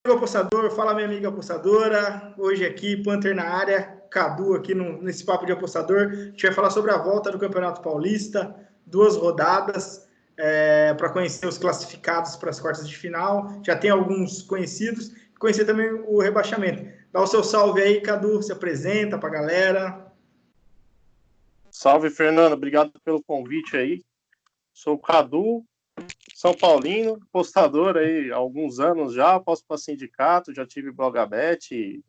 Amigo apostador, fala minha amiga apostadora. Hoje aqui, Panther na área, Cadu aqui nesse papo de apostador. A gente vai falar sobre a volta do Campeonato Paulista, 2 rodadas para conhecer os classificados para as quartas de final. Já tem alguns conhecidos, conhecer também o rebaixamento. Dá o seu salve aí, Cadu, se apresenta para a galera. Salve, Fernando, obrigado pelo convite aí. Sou o Cadu, São Paulino, apostador aí há alguns anos já, aposto para sindicato, já tive Blogabet,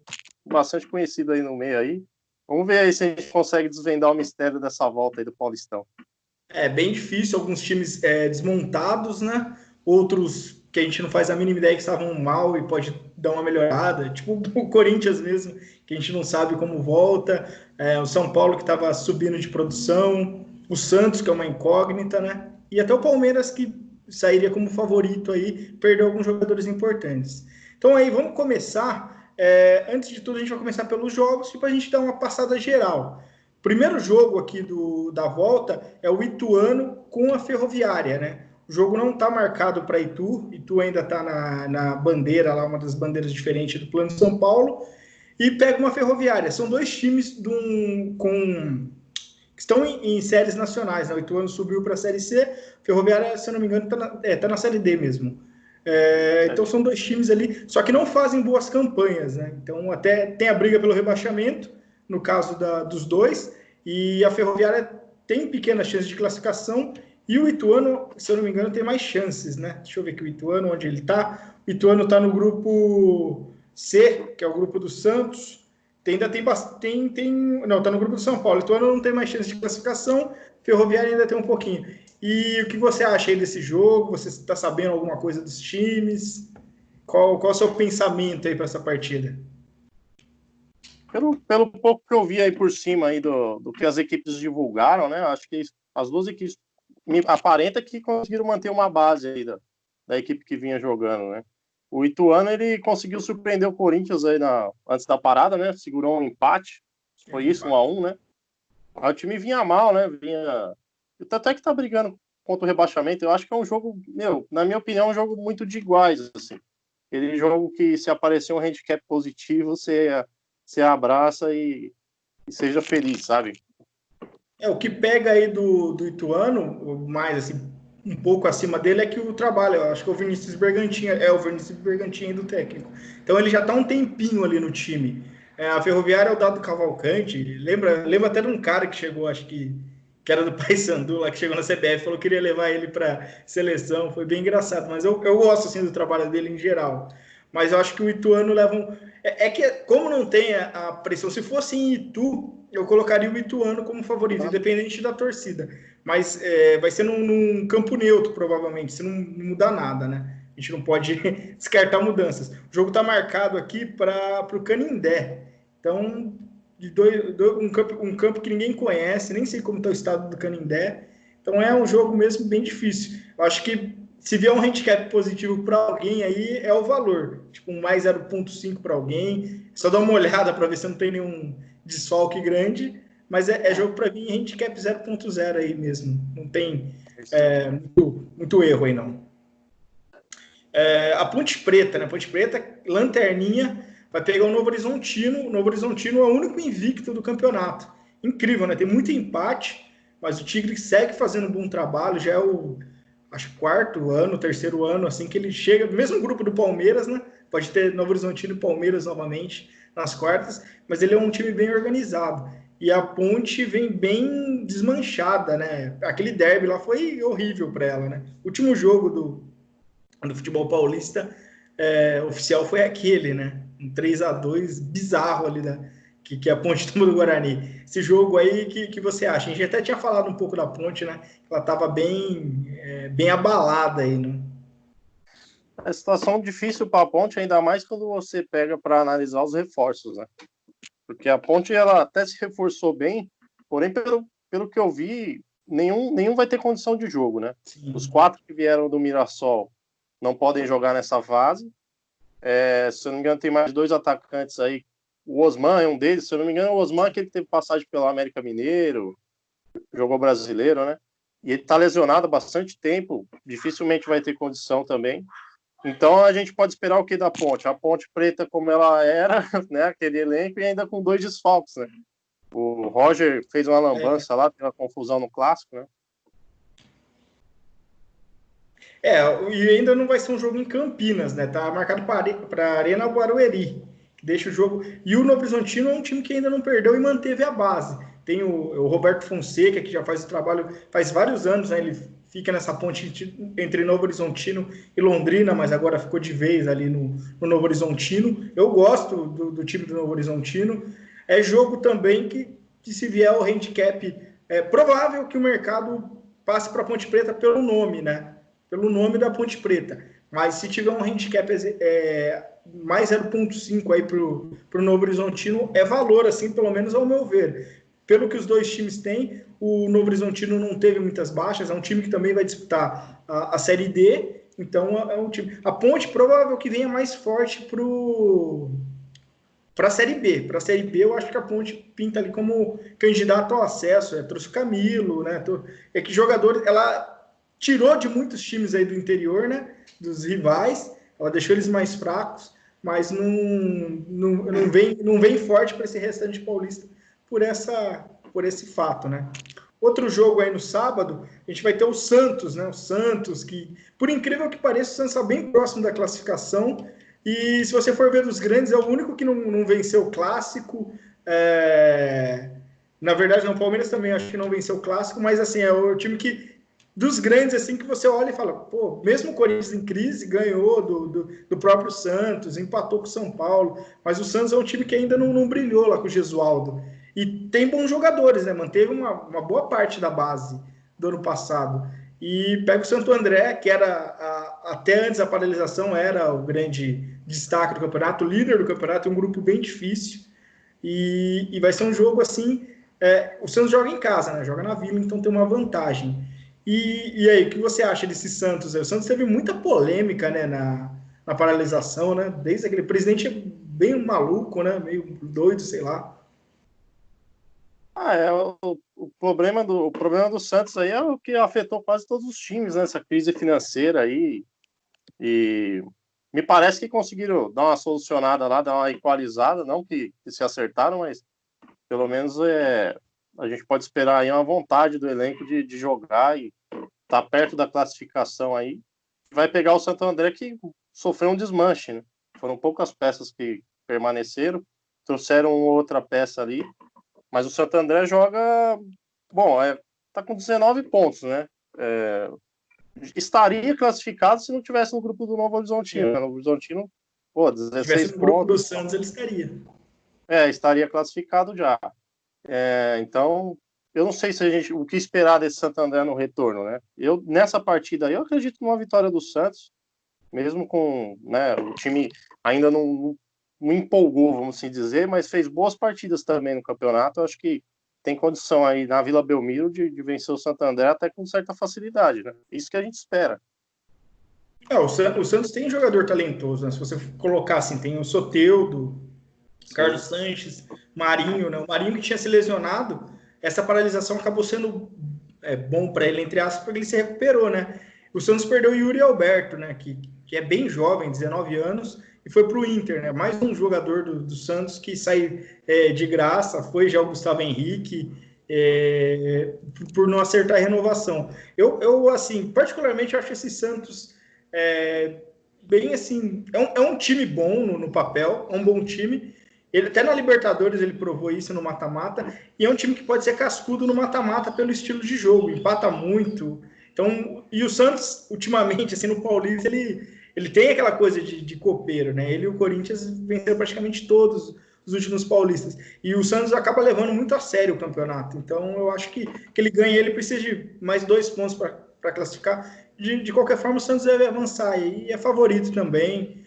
bastante conhecido aí no meio aí. Vamos ver aí se a gente consegue desvendar o mistério dessa volta aí do Paulistão. É bem difícil, alguns times desmontados, né? Outros que a gente não faz a mínima ideia que estavam mal e pode dar uma melhorada, tipo o Corinthians mesmo, que a gente não sabe como volta, o São Paulo que estava subindo de produção, o Santos que é uma incógnita, né? E até o Palmeiras que sairia como favorito aí, perdeu alguns jogadores importantes. Então aí vamos começar, antes de tudo a gente vai começar pelos jogos, para a gente dar uma passada geral. Primeiro jogo aqui da volta é o Ituano com a Ferroviária, né? O jogo não está marcado para Itu. Itu ainda está na bandeira, lá uma das bandeiras diferentes do Plano de São Paulo, e pega uma Ferroviária. São dois times que estão em séries nacionais, né? O Ituano subiu para a Série C, a Ferroviária, se eu não me engano, tá na Série D mesmo. Então são dois times ali, só que não fazem boas campanhas, né? Então até tem a briga pelo rebaixamento, no caso dos dois, e a Ferroviária tem pequenas chances de classificação, e o Ituano, se eu não me engano, tem mais chances, né? Deixa eu ver aqui o Ituano, onde ele está. O Ituano está no grupo C, que é o grupo do Santos. Ainda não, está no grupo do São Paulo. O Ituano não tem mais chance de classificação, Ferroviária ainda tem um pouquinho. E o que você acha aí desse jogo? Você está sabendo alguma coisa dos times? Qual é o seu pensamento aí para essa partida? Pelo pouco que eu vi aí por cima aí do que as equipes divulgaram, né? Acho que as duas equipes me aparenta que conseguiram manter uma base aí da equipe que vinha jogando, né? O Ituano, ele conseguiu surpreender o Corinthians aí antes da parada, né? Segurou um empate, foi isso, 1-1, né? Aí o time vinha mal, né? Até que tá brigando contra o rebaixamento. Eu acho que é um jogo, na minha opinião, é um jogo muito de iguais, assim. Aquele jogo que se aparecer um handicap positivo, você abraça e seja feliz, sabe? O que pega aí do Ituano, mais assim, um pouco acima dele, é que o trabalho, eu acho que o Vinícius Bergantin do técnico. Então ele já está um tempinho ali no time. A Ferroviária é o Dado Cavalcante, lembra até de um cara que chegou, acho que era do Paysandu, lá que chegou na CBF, falou que queria levar ele para seleção, foi bem engraçado, mas eu gosto assim do trabalho dele em geral. Mas eu acho que o Ituano leva um... que, como não tem a pressão, se fosse em Itu, eu colocaria o Ituano como favorito, independente da torcida. Mas vai ser num campo neutro, provavelmente, se não mudar nada, né? A gente não pode descartar mudanças. O jogo está marcado aqui para o Canindé. Então, um campo que ninguém conhece, nem sei como está o estado do Canindé. Então, é um jogo mesmo bem difícil. Eu acho que se vier um handicap positivo para alguém aí, é o valor. Tipo, um mais 0,5 para alguém. Só dá uma olhada para ver se não tem nenhum desfalque grande. Mas é jogo para mim handicap 0,0 aí mesmo. Não tem muito erro aí, não. A Ponte Preta, né? Ponte Preta, lanterninha, vai pegar o Novo Horizontino. O Novo Horizontino é o único invicto do campeonato. Incrível, né? Tem muito empate, mas o Tigre segue fazendo um bom trabalho. Já é acho quarto ano, terceiro ano, assim que ele chega, mesmo grupo do Palmeiras, né? Pode ter Novo Horizontino e Palmeiras novamente nas quartas, mas ele é um time bem organizado. E a Ponte vem bem desmanchada, né? Aquele derby lá foi horrível para ela, né? O último jogo do futebol paulista oficial foi aquele, né? Um 3-2 bizarro ali, né? Que a Ponte tomou do Guarani. Esse jogo aí, que você acha? A gente até tinha falado um pouco da Ponte, né? Ela estava bem abalada aí, né? É situação difícil para a Ponte, ainda mais quando você pega para analisar os reforços, né? Porque a Ponte, ela até se reforçou bem, porém, pelo que eu vi, nenhum vai ter condição de jogo, né? Sim. Os 4 que vieram do Mirassol não podem jogar nessa fase. Se eu não me engano, tem mais 2 atacantes aí. O Osman é um deles, se eu não me engano, o Osman é aquele que teve passagem pelo América Mineiro, jogou brasileiro, né? E ele tá lesionado há bastante tempo, dificilmente vai ter condição também. Então a gente pode esperar o que da Ponte? A Ponte Preta como ela era, né? Aquele elenco e ainda com 2 desfalques, né? O Roger fez uma lambança lá, teve uma confusão no clássico, né? E ainda não vai ser um jogo em Campinas, né? Tá marcado para a Arena Barueri, que deixa o jogo. E o Novo Horizontino é um time que ainda não perdeu e manteve a base. Tem o Roberto Fonseca, que já faz o trabalho faz vários anos, né? Ele fica nessa ponte entre Novo Horizontino e Londrina, mas agora ficou de vez ali no Novo Horizontino. Eu gosto do time do Novo Horizontino. É jogo também que se vier o handicap, é provável que o mercado passe para a Ponte Preta pelo nome, né? Pelo nome da Ponte Preta. Mas se tiver um handicap mais 0,5 aí para o Novo Horizontino, é valor, assim, pelo menos ao meu ver. Pelo que os dois times têm, o Novo Horizontino não teve muitas baixas, é um time que também vai disputar a Série D, então é um time. A Ponte provável que venha mais forte para a Série B. Para a Série B, eu acho que a Ponte pinta ali como candidato ao acesso. Trouxe o Camilo, né? É que jogadores, ela tirou de muitos times aí do interior, né? Dos rivais, ela deixou eles mais fracos, mas não vem forte para esse restante paulista por esse fato, né? Outro jogo aí no sábado, a gente vai ter o Santos, né? O Santos, que, por incrível que pareça, o Santos está bem próximo da classificação. E se você for ver dos grandes, é o único que não venceu o clássico. Na verdade, não, o Palmeiras também acho que não venceu o clássico, mas assim, é o time que dos grandes, assim, que você olha e fala, pô, mesmo o Corinthians em crise, ganhou do próprio Santos, empatou com o São Paulo, mas o Santos é um time que ainda não brilhou lá com o Gesualdo. E tem bons jogadores, né? Manteve uma boa parte da base do ano passado. E pega o Santo André, que era, até antes da paralisação, era o grande destaque do campeonato, líder do campeonato, um grupo bem difícil. E vai ser um jogo assim. O Santos joga em casa, né? Joga na Vila, então tem uma vantagem. E aí, o que você acha desse Santos? O Santos teve muita polêmica, né, na paralisação, né? Desde aquele presidente bem maluco, né? Meio doido, sei lá. O problema do Santos aí é o que afetou quase todos os times nessa crise financeira aí. E me parece que conseguiram dar uma solucionada lá, dar uma equalizada, não que se acertaram, mas pelo menos a gente pode esperar aí uma vontade do elenco de jogar e tá perto da classificação aí. Vai pegar o Santo André, que sofreu um desmanche, né? Foram poucas peças que permaneceram, trouxeram outra peça ali, mas o Santo André joga, bom, tá com 19 pontos, né? Estaria classificado se não tivesse no grupo do Novo Horizontino. O Novo Horizontino, pô, 16 Se tivesse no grupo do pontos. Santos, ele estaria. Estaria classificado já. Então, eu não sei se o que esperar desse Santo André no retorno, né? Nessa partida aí, eu acredito numa vitória do Santos, mesmo com, né, o time ainda não empolgou, vamos assim dizer, mas fez boas partidas também no campeonato. Eu acho que tem condição aí na Vila Belmiro de vencer o Santo André até com certa facilidade, né? Isso que a gente espera. O Santos tem jogador talentoso, né? Se você colocar assim, tem o Soteldo, Carlos Sanches, Marinho, né? O Marinho que tinha se lesionado, essa paralisação acabou sendo bom para ele, entre aspas, porque ele se recuperou, né? O Santos perdeu o Yuri Alberto, né? Que é bem jovem, 19 anos, e foi para o Inter, né? Mais um jogador do Santos que sai de graça, foi já o Gustavo Henrique, por não acertar a renovação. Eu assim, particularmente, acho esse Santos bem assim, é um time bom no papel, é um bom time. Ele até na Libertadores ele provou isso no mata-mata, e é um time que pode ser cascudo no mata-mata pelo estilo de jogo, empata muito. Então, e o Santos, ultimamente, assim, no Paulista, ele tem aquela coisa de copeiro, né? Ele e o Corinthians venceram praticamente todos os últimos paulistas. E o Santos acaba levando muito a sério o campeonato. Então, eu acho que ele ganha, ele precisa de mais 2 pontos para classificar. De qualquer forma, o Santos deve avançar e é favorito também.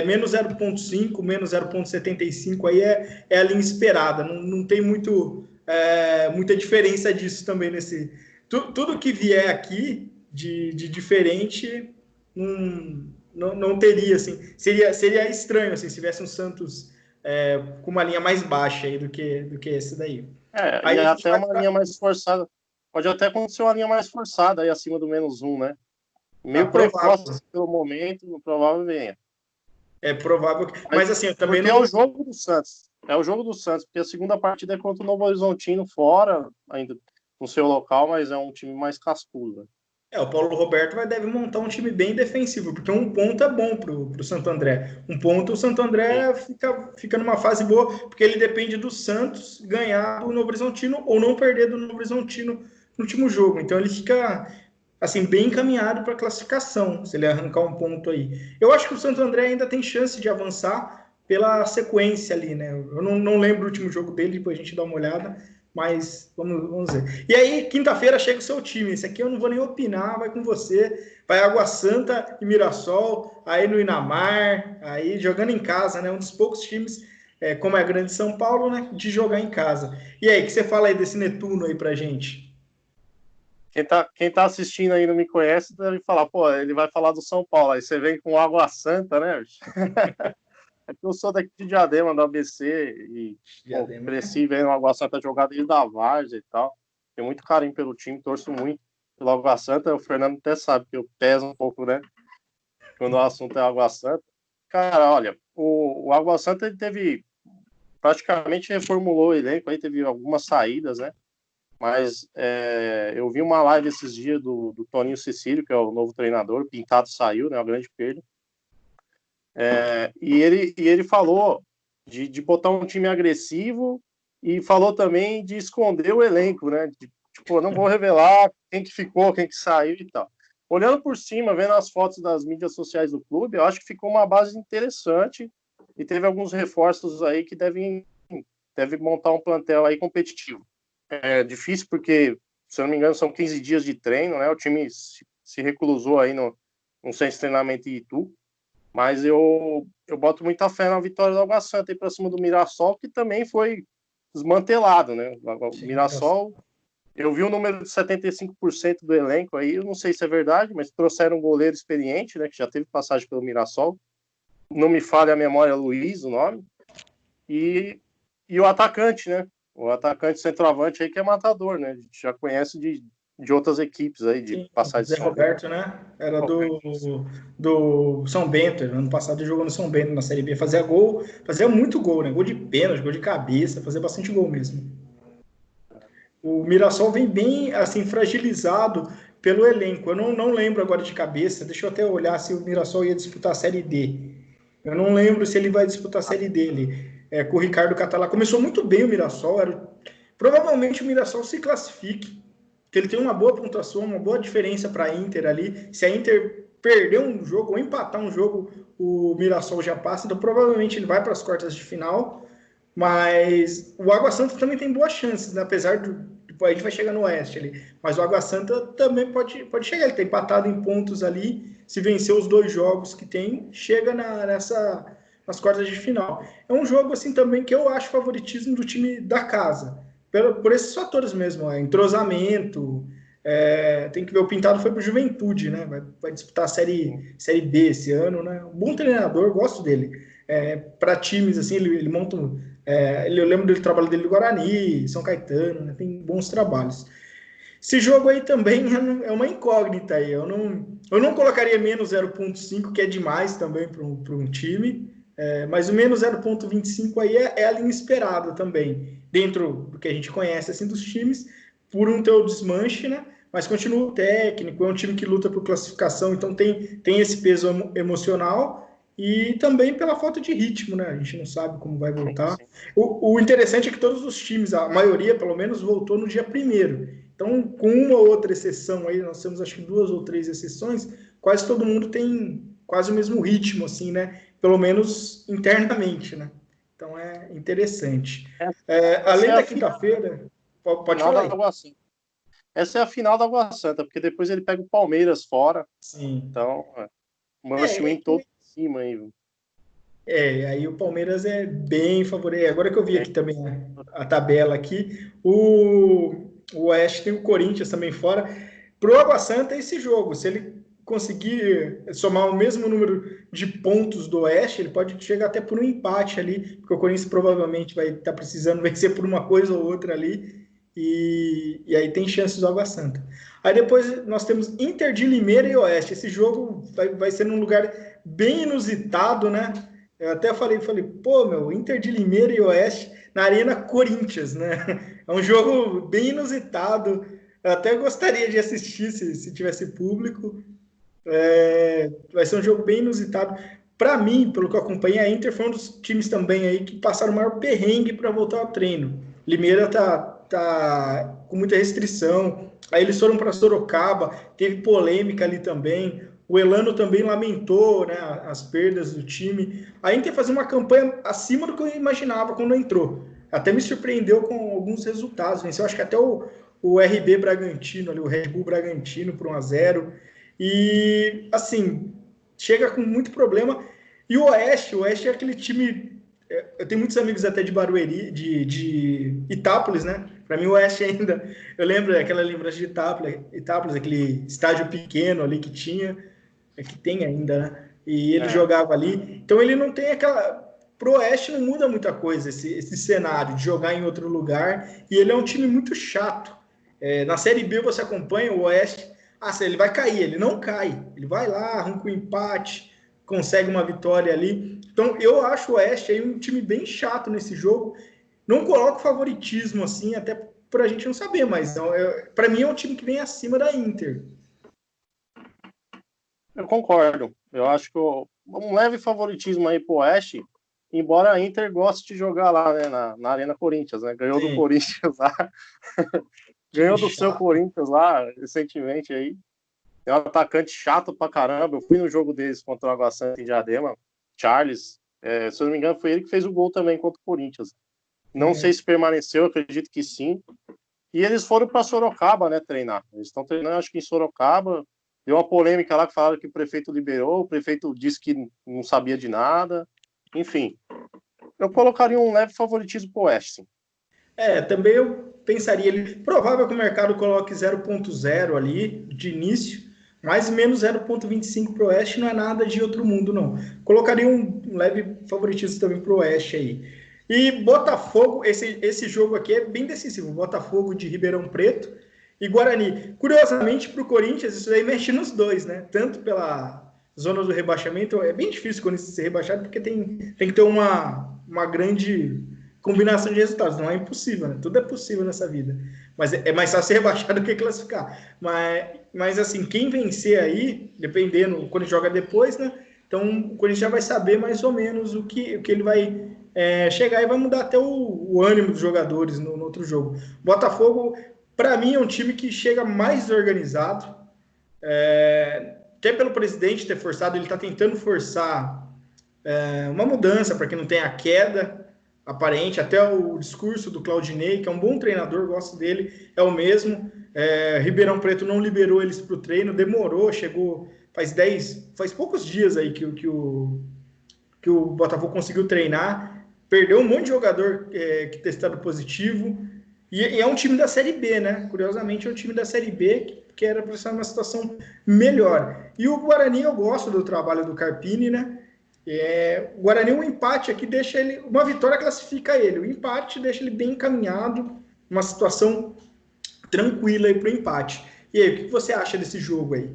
Menos 0,5, menos 0,75 aí é a linha esperada. Não tem muita diferença disso também nesse. Tudo que vier aqui de diferente não teria, assim. Seria estranho assim, se tivesse um Santos com uma linha mais baixa aí do que esse daí. Aí E a gente até vai. uma linha mais forçada. Pode até acontecer uma linha mais forçada aí acima do -1, né? Meio precoce pelo momento, provável venha. É provável que... Mas assim, eu também porque não... é o jogo do Santos. É o jogo do Santos, porque a segunda partida é contra o Novo Horizontino, fora, ainda no seu local, mas é um time mais cascudo. Né? O Paulo Roberto deve montar um time bem defensivo, porque um ponto é bom pro Santo André. Um ponto, o Santo André fica numa fase boa, porque ele depende do Santos ganhar do Novo Horizontino ou não perder do Novo Horizontino no último jogo. Então ele fica assim bem encaminhado para a classificação, se ele arrancar um ponto aí. Eu acho que o Santo André ainda tem chance de avançar pela sequência ali, né? Eu não lembro o último jogo dele, depois a gente dá uma olhada, mas vamos ver. E aí, quinta-feira chega o seu time. Esse aqui eu não vou nem opinar, vai com você. Vai Água Santa e Mirassol, aí no Inamar, aí jogando em casa, né? Um dos poucos times, como é a Grande São Paulo, né? De jogar em casa. E aí, o que você fala aí desse Netuno aí pra gente? Quem tá assistindo aí não me conhece, deve falar, pô, ele vai falar do São Paulo. Aí você vem com Água Santa, né? É que eu sou daqui de Diadema, do ABC, e cresci vendo o Água Santa jogar desde a Várzea e tal. Tenho muito carinho pelo time, torço muito pelo Água Santa. O Fernando até sabe que eu peso um pouco, né? Quando o assunto é Água Santa. Cara, olha, o Água Santa ele teve, praticamente reformulou o elenco, aí teve algumas saídas, né? Mas eu vi uma live esses dias do Toninho Cecílio, que é o novo treinador, o Pintado saiu, né? Uma grande perda. E ele falou de botar um time agressivo e falou também de esconder o elenco, né? Tipo, não vou revelar quem que ficou, quem que saiu e tal. Olhando por cima, vendo as fotos das mídias sociais do clube, eu acho que ficou uma base interessante e teve alguns reforços aí que deve montar um plantel aí competitivo. É difícil porque, se eu não me engano, são 15 dias de treino, né? O time se reclusou aí no centro de treinamento em Itu. Mas eu boto muita fé na vitória do Água Santa para cima do Mirassol, que também foi desmantelado, né? O Mirassol, eu vi o número de 75% do elenco aí, eu não sei se é verdade, mas trouxeram um goleiro experiente, né? Que já teve passagem pelo Mirassol. Não me falha a memória, Luiz, o nome. E o atacante, né? O atacante centroavante aí que é matador, né? A gente já conhece de outras equipes aí, de passagem de Zé São Bento. Roberto, né? Era do São Bento. Ano passado jogou no São Bento na Série B. Fazia gol, fazia muito gol, né? Gol de pênalti, gol de cabeça, fazia bastante gol mesmo. O Mirassol vem bem assim fragilizado pelo elenco. Eu não lembro agora de cabeça. Deixa eu até olhar se o Mirassol ia disputar a Série D. Eu não lembro se ele vai disputar a Série D ali. Com o Ricardo Catalá. Começou muito bem o Mirassol. Provavelmente o Mirassol se classifique, porque ele tem uma boa pontuação, uma boa diferença para a Inter ali. Se a Inter perder um jogo ou empatar um jogo, o Mirassol já passa. Então provavelmente ele vai para as quartas de final. Mas o Água Santa também tem boas chances, né? Apesar do. A gente vai chegar no Oeste ali. Mas o Água Santa também pode chegar. Ele está empatado em pontos ali. Se vencer os 2 jogos que tem, chega nas quartas de final. É um jogo assim também que eu acho favoritismo do time da casa. Por esses fatores mesmo. Entrosamento. Tem que ver, o Pintado foi para o Juventude, né? Vai disputar a série B esse ano, né? Um bom treinador, gosto dele. Para times assim, ele monta eu lembro do trabalho dele no Guarani, São Caetano, né? Tem bons trabalhos. Esse jogo aí também é uma incógnita aí. Eu não colocaria menos 0,5, que é demais também para um time. Mas o menos 0,25 aí é a linha esperada também, dentro do que a gente conhece assim dos times, por um teu desmanche, né? Mas continua o técnico, é um time que luta por classificação, então tem esse peso emocional e também pela falta de ritmo, né? A gente não sabe como vai voltar. O interessante é que todos os times, a maioria pelo menos, voltou no dia 1º. Então, com uma ou outra exceção aí, nós temos acho que 2 ou 3 exceções, quase todo mundo tem quase o mesmo ritmo, assim, né? Pelo menos internamente, né? Então é interessante. Além da quinta-feira, pode falar aí. Essa é a final da Água Santa, porque depois ele pega o Palmeiras fora. Sim. Então, must win todo em cima aí. Aí o Palmeiras é bem favorecido. Agora que eu vi aqui também a tabela aqui, o Oeste tem o Corinthians também fora. Pro Água Santa é esse jogo. Se ele conseguir somar o mesmo número de pontos do Oeste, ele pode chegar até por um empate ali, porque o Corinthians provavelmente vai estar precisando vencer por uma coisa ou outra ali. e aí tem chances do Água Santa. Aí depois nós temos Inter de Limeira e Oeste. Esse jogo vai ser num lugar bem inusitado, né? Eu até falei, pô, meu, Inter de Limeira e Oeste na Arena Corinthians, né? É um jogo bem inusitado. Eu até gostaria de assistir se tivesse público. Vai ser um jogo bem inusitado. Para mim, pelo que eu acompanhei, a Inter foi um dos times também aí que passaram o maior perrengue para voltar ao treino. Limeira tá com muita restrição. Aí eles foram para Sorocaba, teve polêmica ali também. O Elano também lamentou, né, as perdas do time. A Inter fazia uma campanha acima do que eu imaginava quando entrou. Até me surpreendeu com alguns resultados. Venceu, acho que até o RB Bragantino, ali, o Red Bull Bragantino por 1-0. E, assim, chega com muito problema. E o Oeste é aquele time. Eu tenho muitos amigos até de Barueri, de Itápolis, né? Para mim, o Oeste ainda. Eu lembro aquela lembrança de Itápolis, aquele estádio pequeno ali que tinha, que tem ainda, né? E ele jogava ali. Então, ele não tem aquela. Pro Oeste não muda muita coisa esse cenário de jogar em outro lugar. E ele é um time muito chato. Na Série B você acompanha o Oeste. Ele vai cair, ele não cai. Ele vai lá, arranca um empate, consegue uma vitória ali. Então, eu acho o Oeste aí um time bem chato nesse jogo. Não coloco favoritismo assim, até por a gente não saber, mas para mim é um time que vem acima da Inter. Eu concordo. Eu acho que um leve favoritismo aí pro Oeste, embora a Inter goste de jogar lá, né, na Arena Corinthians, né? Ganhou do Corinthians lá. Ganhou do seu Corinthians lá recentemente aí. É um atacante chato pra caramba. Eu fui no jogo deles contra o Água Santa em Diadema. Charles, se eu não me engano, foi ele que fez o gol também contra o Corinthians. Não sei se permaneceu, acredito que sim. E eles foram para Sorocaba, né, treinar. Eles estão treinando, acho que em Sorocaba. Deu uma polêmica lá que falaram que o prefeito liberou, o prefeito disse que não sabia de nada. Enfim, eu colocaria um leve favoritismo pro Oeste, sim. Também eu pensaria ali, provável que o mercado coloque 0.0 ali de início, mais ou menos 0.25 para o Oeste não é nada de outro mundo, não. Colocaria um leve favoritismo também para o Oeste aí. E Botafogo, esse jogo aqui é bem decisivo, Botafogo de Ribeirão Preto e Guarani. Curiosamente, para o Corinthians, isso aí mexe nos dois, né? Tanto pela zona do rebaixamento, é bem difícil quando ser rebaixado, porque tem que ter uma grande combinação de resultados. Não é impossível, né? Tudo é possível nessa vida. Mas é mais fácil ser rebaixado do que classificar. Mas assim, quem vencer aí, dependendo, quando joga depois, né? Então, o Corinthians já vai saber mais ou menos o que ele vai chegar e vai mudar até o ânimo dos jogadores no outro jogo. Botafogo, para mim, é um time que chega mais desorganizado. Até pelo presidente ter forçado, ele está tentando forçar uma mudança para que não tenha queda aparente. Até o discurso do Claudinei, que é um bom treinador, gosto dele, é o mesmo. Ribeirão Preto não liberou eles para o treino, demorou, chegou faz poucos dias aí que o Botafogo conseguiu treinar, perdeu um monte de jogador que testaram positivo, e é um time da Série B, né? Curiosamente, é um time da Série B que era para estar numa situação melhor. E o Guarani, eu gosto do trabalho do Carpini, né? O Guarani, um empate aqui deixa ele. Uma vitória classifica ele. O empate deixa ele bem encaminhado, uma situação tranquila aí para o empate. E aí, o que você acha desse jogo aí?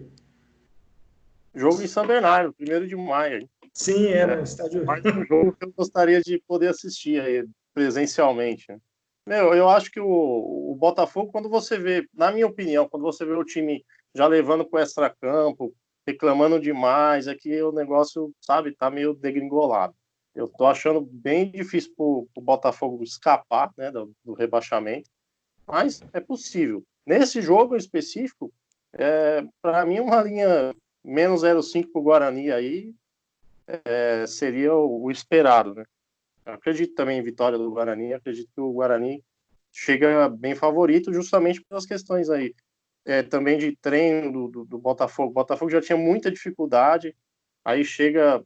Jogo em São Bernardo, 1º de maio. Sim, no estádio. Mais um jogo que eu gostaria de poder assistir aí, presencialmente. Eu acho que o Botafogo, quando você vê, na minha opinião, quando você vê o time já levando para o extracampo, reclamando demais, aqui o negócio, sabe, tá meio degringolado. Eu tô achando bem difícil pro Botafogo escapar, né, do rebaixamento, mas é possível. Nesse jogo em específico, para mim uma linha menos 0,5 pro Guarani aí seria o esperado, né? Eu acredito também em vitória do Guarani, acredito que o Guarani chega bem favorito justamente pelas questões aí também de treino do Botafogo. O Botafogo já tinha muita dificuldade, aí chega,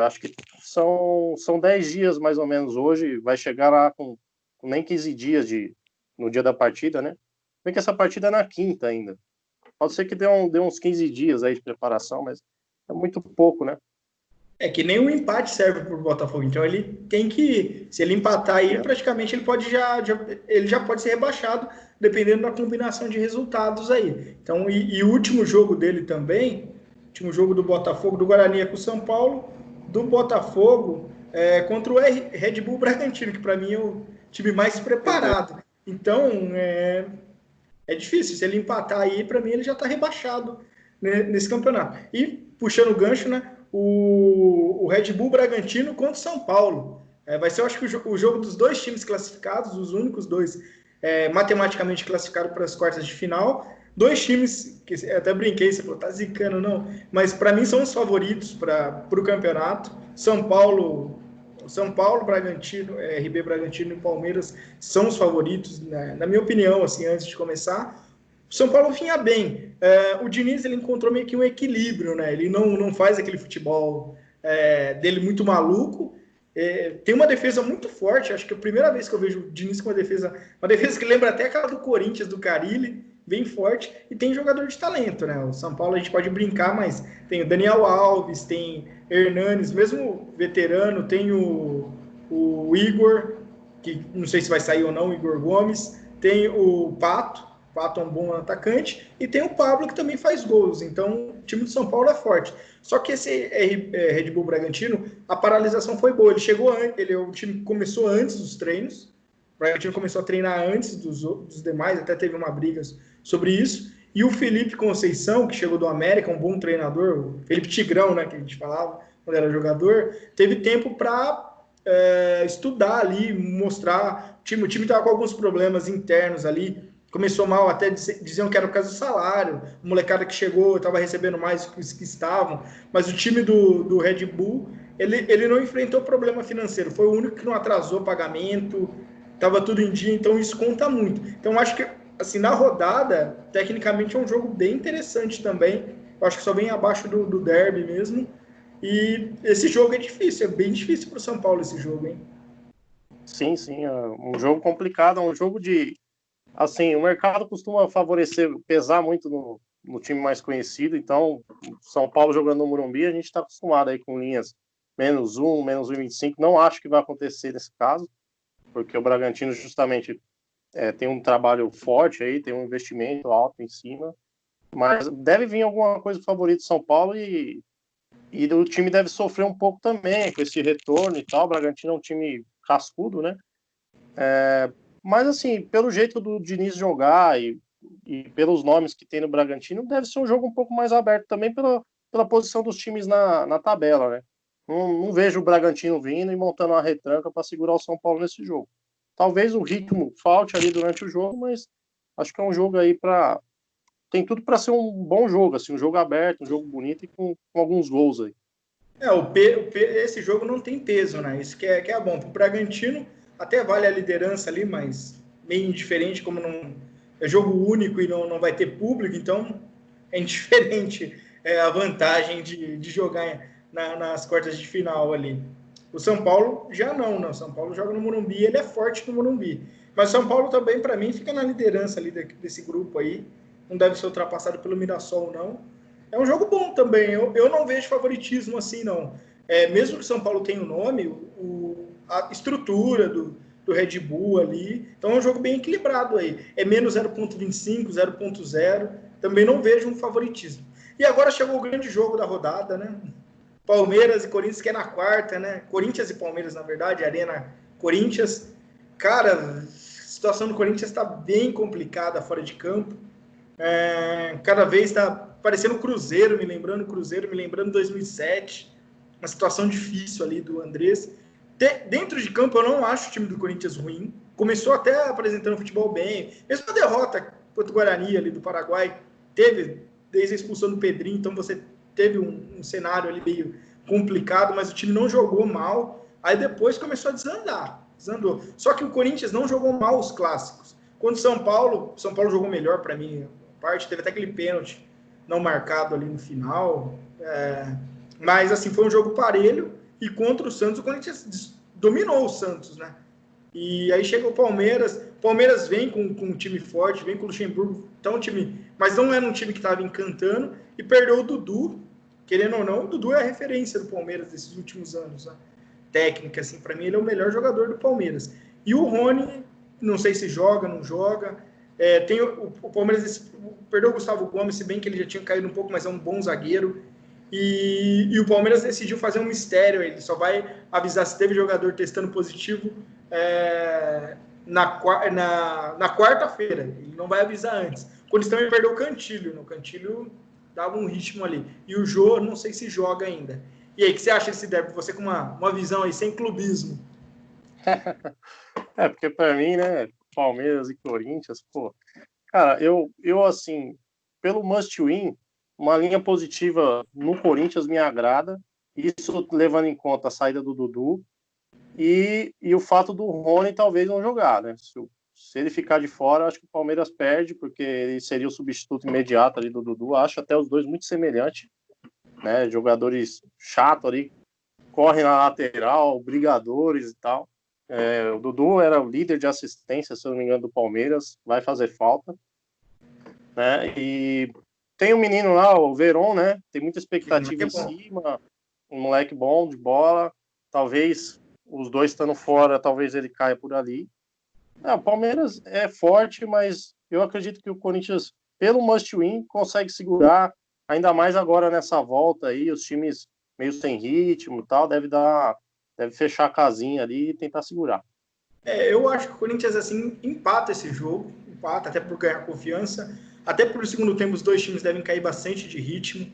acho que são 10 dias mais ou menos hoje, vai chegar lá com nem 15 dias no dia da partida, né? Bem que essa partida é na quinta ainda. Pode ser que dê uns 15 dias aí de preparação, mas é muito pouco, né? É que nem o empate serve para o Botafogo. Então ele tem que, se ele empatar aí, praticamente ele pode ele já pode ser rebaixado, dependendo da combinação de resultados aí. Então, e o último jogo dele também, último jogo do Botafogo, do Guarani é com o São Paulo, do Botafogo contra o Red Bull Bragantino, que para mim é o time mais preparado. Então, é difícil. Se ele empatar aí, para mim ele já está rebaixado, né, nesse campeonato. E puxando o gancho, né? O Red Bull Bragantino contra o São Paulo. Vai ser, eu acho que o jogo dos dois times classificados, os únicos dois matematicamente classificados para as quartas de final. Dois times, que eu até brinquei, você falou, tá zicando, não. Mas para mim são os favoritos para o campeonato. São Paulo, Bragantino, RB Bragantino e Palmeiras são os favoritos, né? Na minha opinião, assim, antes de começar. O São Paulo vinha bem. O Diniz ele encontrou meio que um equilíbrio, né? Ele não faz aquele futebol dele muito maluco. Tem uma defesa muito forte. Acho que é a primeira vez que eu vejo o Diniz com uma defesa que lembra até aquela do Corinthians, do Carille, bem forte. E tem jogador de talento, né? O São Paulo a gente pode brincar, mas tem o Daniel Alves, tem Hernanes, mesmo veterano, tem o Igor, que não sei se vai sair ou não, o Igor Gomes, tem o Pato é um bom atacante, e tem o Pablo, que também faz gols. Então, o time do São Paulo é forte. Só que esse Red Bull Bragantino, a paralisação foi boa. Ele chegou antes, o time começou antes dos treinos. O Bragantino começou a treinar antes dos demais, até teve uma briga sobre isso. E o Felipe Conceição, que chegou do América, um bom treinador, o Felipe Tigrão, né, que a gente falava quando era jogador, teve tempo para estudar ali, mostrar. O time estava com alguns problemas internos ali. Começou mal, até diziam que era por causa do salário. O molecada que chegou estava recebendo mais que os que estavam. Mas o time do Red Bull, ele não enfrentou problema financeiro. Foi o único que não atrasou pagamento. Estava tudo em dia, então isso conta muito. Então acho que, assim, na rodada, tecnicamente é um jogo bem interessante também. Eu acho que só vem abaixo do derby mesmo. E esse jogo é difícil, é bem difícil para o São Paulo esse jogo, hein? Sim, sim. É um jogo complicado, é um jogo de... Assim, o mercado costuma pesar muito no time mais conhecido, então, São Paulo jogando no Morumbi, a gente está acostumado aí com linhas -1, -1,25, não acho que vai acontecer nesse caso, porque o Bragantino justamente tem um trabalho forte aí, tem um investimento alto em cima, mas deve vir alguma coisa favorita do São Paulo e o time deve sofrer um pouco também com esse retorno e tal. O Bragantino é um time cascudo, né? Mas, assim, pelo jeito do Diniz jogar e pelos nomes que tem no Bragantino, deve ser um jogo um pouco mais aberto também pela posição dos times na tabela, né? Não vejo o Bragantino vindo e montando uma retranca para segurar o São Paulo nesse jogo. Talvez o ritmo falte ali durante o jogo, mas acho que é um jogo aí tem tudo para ser um bom jogo, assim, um jogo aberto, um jogo bonito e com alguns gols aí. Esse jogo não tem peso, né? Isso que é bom. Para o Bragantino, até vale a liderança ali, mas meio indiferente, como não é jogo único e não vai ter público, então é indiferente a vantagem de jogar nas quartas de final ali. O São Paulo já não, né? O São Paulo joga no Morumbi, ele é forte no Morumbi. Mas o São Paulo também, para mim, fica na liderança ali desse grupo aí. Não deve ser ultrapassado pelo Mirassol, não. É um jogo bom também. Eu não vejo favoritismo assim, não. Mesmo que o São Paulo tenha o nome, a estrutura do Red Bull ali. Então é um jogo bem equilibrado aí. É menos 0,25, 0,0. Também não vejo um favoritismo. E agora chegou o grande jogo da rodada, né? Palmeiras e Corinthians, que é na quarta, né? Corinthians e Palmeiras, na verdade, Arena Corinthians. Cara, a situação do Corinthians está bem complicada fora de campo. Cada vez está parecendo Cruzeiro, me lembrando 2007. Uma situação difícil ali do Andrés. Dentro de campo, eu não acho o time do Corinthians ruim. Começou até apresentando futebol bem. Mesmo a derrota contra o Guarani ali do Paraguai, teve desde a expulsão do Pedrinho, então você teve um cenário ali meio complicado, mas o time não jogou mal. Aí depois começou a desandou. Só que o Corinthians não jogou mal os clássicos. Quando o São Paulo jogou melhor para mim, teve até aquele pênalti não marcado ali no final. Mas assim, foi um jogo parelho, e contra o Santos, o Corinthians dominou o Santos, né? E aí chega o Palmeiras vem com um time forte, vem com o Luxemburgo, então mas não era um time que estava encantando, e perdeu o Dudu, querendo ou não, o Dudu é a referência do Palmeiras desses últimos anos, né? Técnica, assim, para mim ele é o melhor jogador do Palmeiras. E o Rony, não sei se joga, não joga. Tem o Palmeiras perdeu o Gustavo Gomes, se bem que ele já tinha caído um pouco, mas é um bom zagueiro. E o Palmeiras decidiu fazer um mistério. Ele só vai avisar se teve jogador testando positivo na quarta-feira. Ele não vai avisar antes. Quando também perdeu o Cantilho. O Cantilho dava um ritmo ali. E o Jô, não sei se joga ainda. E aí, o que você acha desse derby? Você com uma visão aí, sem clubismo. Porque para mim, né, Palmeiras e Corinthians, pô, cara, eu assim, pelo must win, uma linha positiva no Corinthians me agrada, isso levando em conta a saída do Dudu e o fato do Rony talvez não jogar, né? Se ele ficar de fora, acho que o Palmeiras perde, porque ele seria o substituto imediato ali do Dudu. Acho até os dois muito semelhantes, né? Jogadores chatos ali, correm na lateral, brigadores e tal. O Dudu era o líder de assistência, se eu não me engano, do Palmeiras, vai fazer falta, né? E tem um menino lá, o Veron, né? Tem muita expectativa em cima, um moleque bom de bola, talvez os dois estando fora, talvez ele caia por ali. O Palmeiras é forte, mas eu acredito que o Corinthians, pelo must win, consegue segurar, ainda mais agora nessa volta aí, os times meio sem ritmo e tal, deve fechar a casinha ali e tentar segurar. Eu acho que o Corinthians, assim, empata esse jogo, até por ganhar confiança, até por segundo tempo os dois times devem cair bastante de ritmo.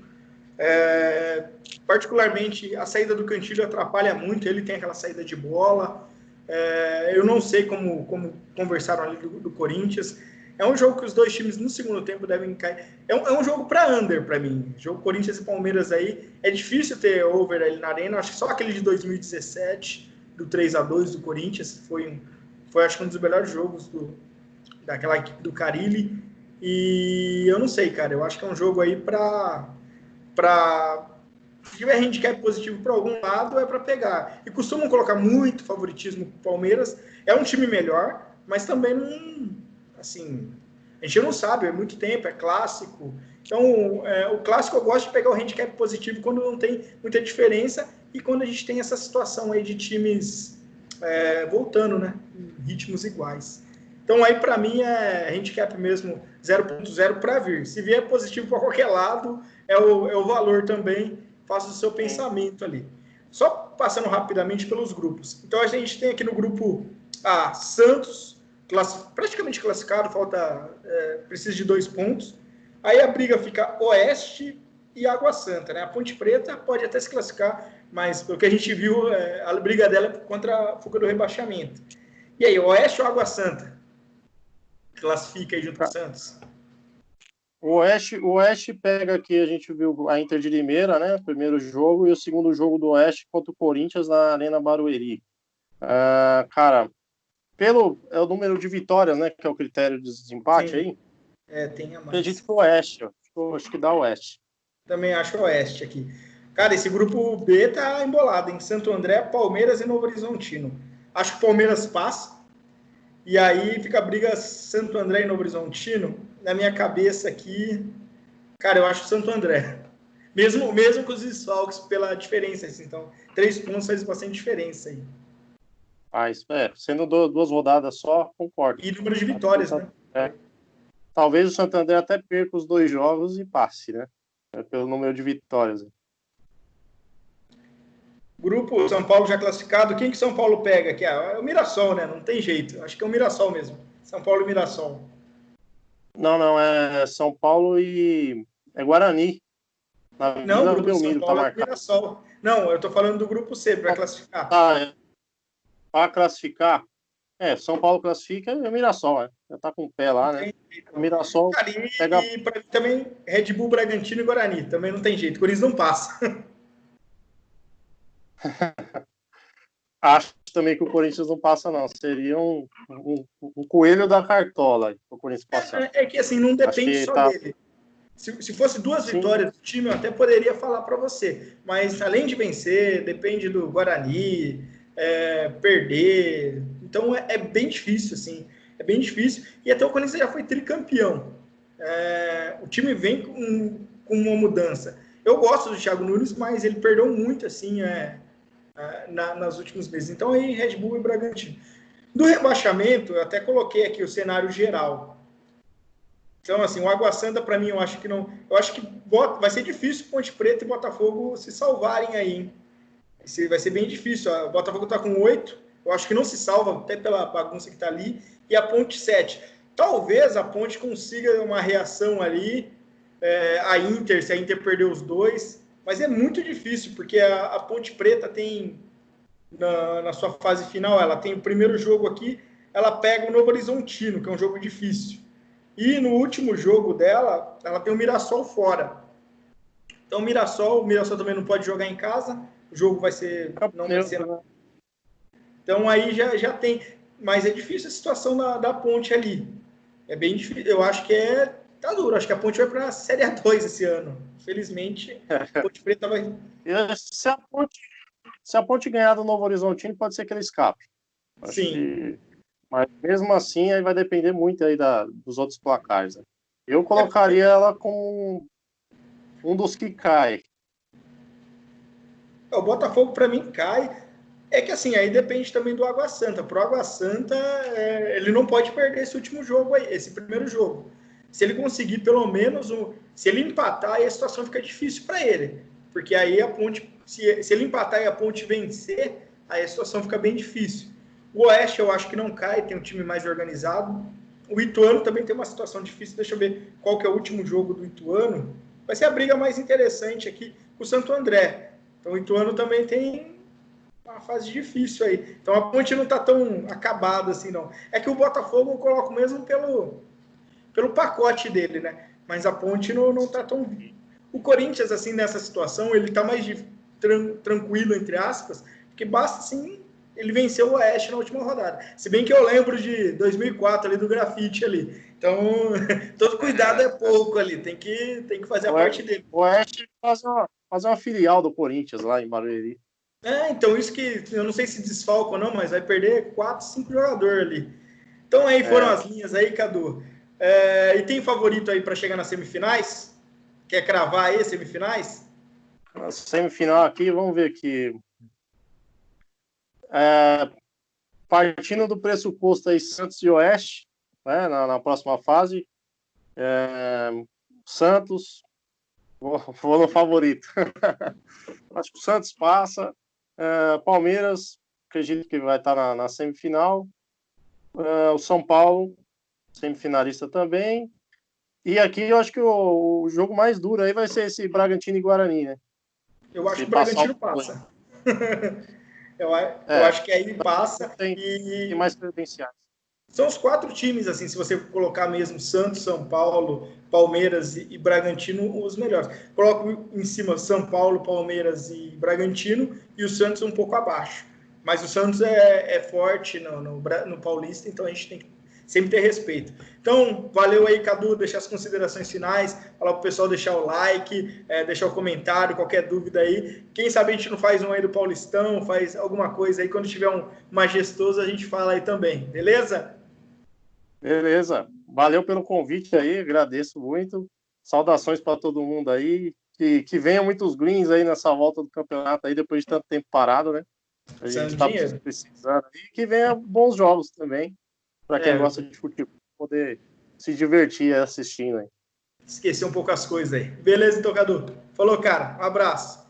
Particularmente, a saída do Cantilho atrapalha muito, ele tem aquela saída de bola. Eu não sei como conversaram ali do Corinthians. É um jogo que os dois times no segundo tempo devem cair. É um jogo para under para mim. Jogo Corinthians e Palmeiras aí. É difícil ter over ali na arena. Acho que só aquele de 2017, do 3-2 do Corinthians, foi acho que um dos melhores jogos daquela equipe do Carille. E eu não sei, cara. Eu acho que é um jogo aí para se tiver handicap positivo para algum lado, é para pegar. E costumam colocar muito favoritismo para o Palmeiras. É um time melhor, mas também não. Assim, a gente não sabe, é muito tempo, é clássico. Então, o clássico eu gosto de pegar o handicap positivo quando não tem muita diferença e quando a gente tem essa situação aí de times voltando, né? Em ritmos iguais. Então, aí para mim é handicap mesmo 0.0 para vir. Se vier positivo para qualquer lado, é o valor também. Faça o seu pensamento ali. Só passando rapidamente pelos grupos. Então, a gente tem aqui no grupo A, Santos, praticamente classificado, precisa de 2 pontos. Aí a briga fica Oeste e Água Santa, né? A Ponte Preta pode até se classificar, mas pelo que a gente viu, a briga dela é contra a fuga do rebaixamento. E aí, Oeste ou Água Santa? Classifica aí junto com o Santos. O Oeste pega aqui, a gente viu a Inter de Limeira, né? Primeiro jogo, e o segundo jogo do Oeste contra o Corinthians na Arena Barueri. Cara, é o número de vitórias, né? Que é o critério de desempate. Sim. Aí. Tem a mais. Acredito que o Oeste, acho que dá o Oeste. Também acho o Oeste aqui. Cara, esse grupo B tá embolado, em Santo André, Palmeiras e Novo Horizontino. Acho que o Palmeiras passa. E aí fica a briga Santo André e Novo Horizontino. Na minha cabeça aqui, cara, eu acho Santo André. Mesmo com os desfalques, pela diferença. Assim, então, 3 pontos faz bastante diferença aí. Sendo 2 rodadas só, concordo. E número de vitórias, né? Talvez o Santo André até perca os 2 jogos e passe, né? Pelo número de vitórias. Grupo São Paulo já classificado. Quem que São Paulo pega aqui? É o Mirassol, né? Não tem jeito. Acho que é o Mirassol mesmo. São Paulo e Mirassol. Não, é São Paulo e é Guarani. Não, o grupo São Paulo é Mirassol. Não, eu tô falando do grupo C para classificar. Para classificar, São Paulo classifica e o Mirassol, né? Já tá com o pé lá, né? O Mirassol pega... E para mim também Red Bull, Bragantino e Guarani. Também não tem jeito. Corinthians não passa. Acho também que o Corinthians não passa, não. Seria um coelho da cartola o Corinthians passar. É que assim, não depende só dele. Se fosse 2 vitórias do time, eu até poderia falar para você. Mas além de vencer, depende do Guarani, perder. Então é bem difícil, assim. É bem difícil. E até o Corinthians já foi tricampeão. O time vem com uma mudança. Eu gosto do Thiago Nunes, mas ele perdeu muito, assim, nas últimos meses. Então, aí, Red Bull e Bragantino. Do rebaixamento, eu até coloquei aqui o cenário geral. Então, assim, o Água Santa, para mim, eu acho que não. Eu acho que vai ser difícil Ponte Preta e Botafogo se salvarem aí, hein? Vai ser bem difícil. O Botafogo está com 8. Eu acho que não se salva, até pela bagunça que está ali. E a Ponte 7. Talvez a Ponte consiga uma reação ali. A Inter, se a Inter perder os 2. Mas é muito difícil, porque a Ponte Preta tem, na sua fase final, ela tem o primeiro jogo aqui, ela pega o Novo Horizontino, que é um jogo difícil. E no último jogo dela, ela tem o Mirassol fora. Então o Mirassol também não pode jogar em casa, o jogo vai ser... Não vai ser... Então aí já tem... Mas é difícil a situação da Ponte ali. É bem difícil, eu acho que tá duro, acho que a Ponte vai para a Série A2 esse ano. Infelizmente, a Ponte Preta vai... Se a Ponte ganhar do Novo Horizontino, pode ser que ele escape. Sim. Mas mesmo assim, aí vai depender muito aí dos outros placares. Né? Eu colocaria ela com um dos que cai. O Botafogo, para mim, cai. É que assim, aí depende também do Água Santa. Pro Água Santa, ele não pode perder esse último jogo aí, esse primeiro jogo. Se ele conseguir pelo menos se ele empatar, aí a situação fica difícil para ele. Porque aí a Ponte, se ele empatar e a Ponte vencer, aí a situação fica bem difícil. O Oeste eu acho que não cai, tem um time mais organizado. O Ituano também tem uma situação difícil. Deixa eu ver qual que é o último jogo do Ituano. Vai ser a briga mais interessante aqui com o Santo André. Então o Ituano também tem uma fase difícil aí. Então a Ponte não está tão acabada assim, não. É que o Botafogo eu coloco mesmo pelo pacote dele, né? Mas a Ponte não está tão... O Corinthians, assim, nessa situação, ele está mais tranquilo, entre aspas, porque basta, assim, ele venceu o Oeste na última rodada. Se bem que eu lembro de 2004, ali, do grafite ali. Então, todo cuidado é pouco ali. Tem que fazer a parte dele. O Oeste faz uma filial do Corinthians lá em Barueri. Então isso que eu não sei se desfalca ou não, mas vai perder 4, 5 jogadores ali. Então aí foram as linhas aí, Cadu. E tem favorito aí para chegar nas semifinais? Quer cravar aí as semifinais? Na semifinal aqui, vamos ver aqui. Partindo do pressuposto aí Santos e Oeste, né, na próxima fase. Santos, vou no favorito. Acho que o Santos passa. Palmeiras, acredito que vai estar na semifinal. O São Paulo, semifinalista também. E aqui eu acho que o jogo mais duro aí vai ser esse Bragantino e Guarani, né? Eu acho que o Bragantino passa. eu acho que aí passa. Tem mais credenciais. São os 4 times, assim, se você colocar mesmo Santos, São Paulo, Palmeiras e Bragantino, os melhores. Coloco em cima São Paulo, Palmeiras e Bragantino, e o Santos um pouco abaixo. Mas o Santos é forte no Paulista, então a gente tem que sempre ter respeito. Então, valeu aí, Cadu, deixar as considerações finais, falar pro pessoal deixar o like, deixar o comentário, qualquer dúvida aí. Quem sabe a gente não faz um aí do Paulistão, faz alguma coisa aí, quando tiver um majestoso a gente fala aí também, beleza? Beleza, valeu pelo convite aí, agradeço muito. Saudações para todo mundo aí. Que venham muitos greens aí nessa volta do campeonato aí, depois de tanto tempo parado, né? A gente está precisando. E que venha bons jogos também, para quem gosta de futebol, poder se divertir assistindo aí. Esquecer um pouco as coisas aí. Beleza, então, Cadu. Falou, cara. Um abraço.